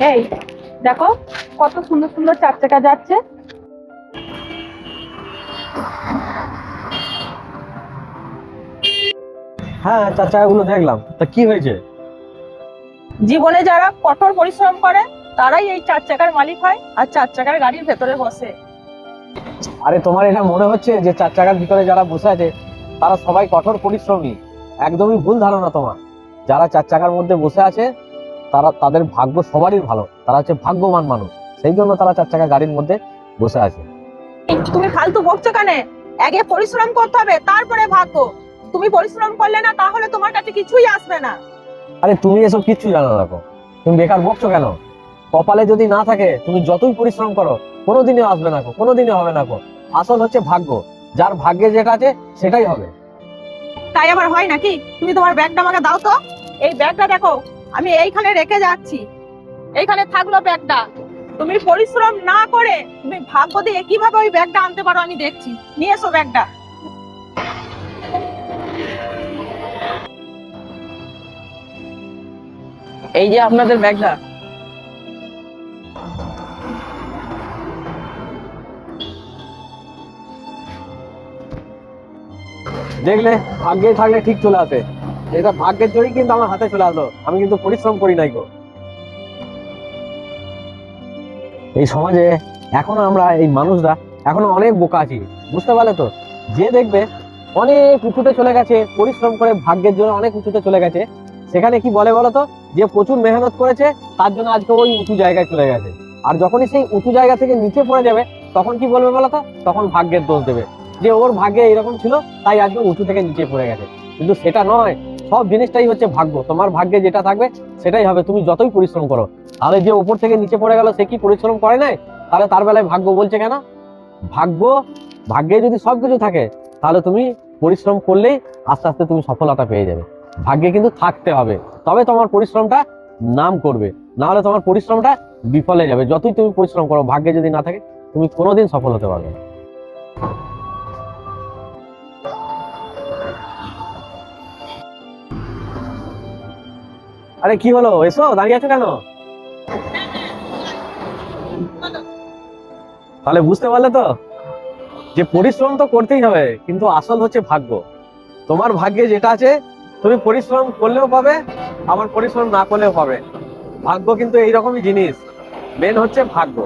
এই দেখো, কত সুন্দর সুন্দর চার চাকা যাচ্ছে। হ্যাঁ, চার চাকাগুলো দেখলাম, তা কি হয়েছে? জীবনে যারা কঠোর পরিশ্রম করে তারাই এই চার চাকার মালিক হয় আর চার চাকার গাড়ির ভেতরে বসে। আরে তোমার এটা মনে হচ্ছে যে চার চাকার ভিতরে যারা বসে আছে তারা সবাই কঠোর পরিশ্রমী? একদমই ভুল ধারণা তোমার। যারা চার চাকার মধ্যে বসে আছে তাদের ভাগ্য সবারই ভালো, তারা হচ্ছে ভাগ্যবান মানুষ, সেই জন্য তারা চার চাকা গাড়ির মধ্যে বসে আছে। তুমি ফালতু বকছো কেন? আগে পরিশ্রম করতে হবে, তারপরে ভাগ্য। তুমি পরিশ্রম করলে না, তাহলে তোমার কাছে কিছুই আসবে না। আরে তুমি এসব কিচ্ছু জানো না গো, তুমি বেকার বকছো কেন? কপালে যদি না থাকে তুমি যতই পরিশ্রম করো কোনোদিনও আসবে না গো, কোনোদিনও হবে না গো। আসল হচ্ছে ভাগ্য, যার ভাগ্যে যেটা আছে সেটাই হবে। তাই আবার হয় নাকি? তুমি তোমার ব্যাগটা আমাকে দাও তো। এই ব্যাগটা দেখো, আমি এইখানে রেখে যাচ্ছি। এইখানে থাকলো ব্যাগটা। তুমি পরিশ্রম না করে তুমি ভাগ্য দিয়ে কিভাবে ওই ব্যাগটা আনতে পারো আমি দেখছি। নিয়ে এসো ব্যাগটা। এই যে আপনাদের ব্যাগটা। দেখলে, ভাগ্যে থাকলে ঠিক চলে আসে। এটা ভাগ্যের জন্যই কিন্তু আমার হাতে চলে আসলো, আমি কিন্তু পরিশ্রম করি নাই গো। এই সমাজে এখনো আমরা এই মানুষরা এখনো অনেক বোকা আছি, বুঝতে পারলে তো? যে দেখবে অনেক উঁচুতে চলে গেছে, পরিশ্রম করে ভাগ্যের জন্য অনেক উঁচুতে চলে গেছে, সেখানে কি বলে বলো তো? যে প্রচুর মেহনত করেছে তার জন্য আজকে ওই উঁচু জায়গায় চলে গেছে। আর যখনই সেই উঁচু জায়গা থেকে নিচে পড়ে যাবে তখন কি বলবে বলো তো? তখন ভাগ্যের দোষ দেবে, যে ওর ভাগ্যে এরকম ছিল তাই আজকে উঁচু থেকে নিচে পড়ে গেছে। কিন্তু সেটা নয়, সব জিনিসটাই হচ্ছে ভাগ্য। তোমার ভাগ্যে যেটা থাকবে সেটাই হবে, তুমি যতই পরিশ্রম করো। তাহলে যে উপর থেকে নিচে পড়ে গেল সে কি পরিশ্রম করে নাই? তাহলে তার বেলায় ভাগ্য বলছে কেন? ভাগ্য, ভাগ্যে যদি সবকিছু থাকে তাহলে তুমি পরিশ্রম করলেই আস্তে আস্তে তুমি সফলতা পেয়ে যাবে। ভাগ্যে কিন্তু থাকতে হবে, তবে তোমার পরিশ্রমটা নাম করবে, না হলে তোমার পরিশ্রমটা বিফলে যাবে। যতই তুমি পরিশ্রম করো, ভাগ্যে যদি না থাকে তুমি কোনোদিন সফল হতে পারবে না। আরে কি হলো, এসো, দাঁড়িয়ে আছো কেন? তাহলে বুঝতে পারলে তো যে পরিশ্রম তো করতেই হবে, কিন্তু আসল হচ্ছে ভাগ্য। তোমার ভাগ্যে যেটা আছে তুমি পরিশ্রম করলেও পাবে, আবার পরিশ্রম না করলেও পাবে। ভাগ্য কিন্তু এইরকমই জিনিস, মেন হচ্ছে ভাগ্য।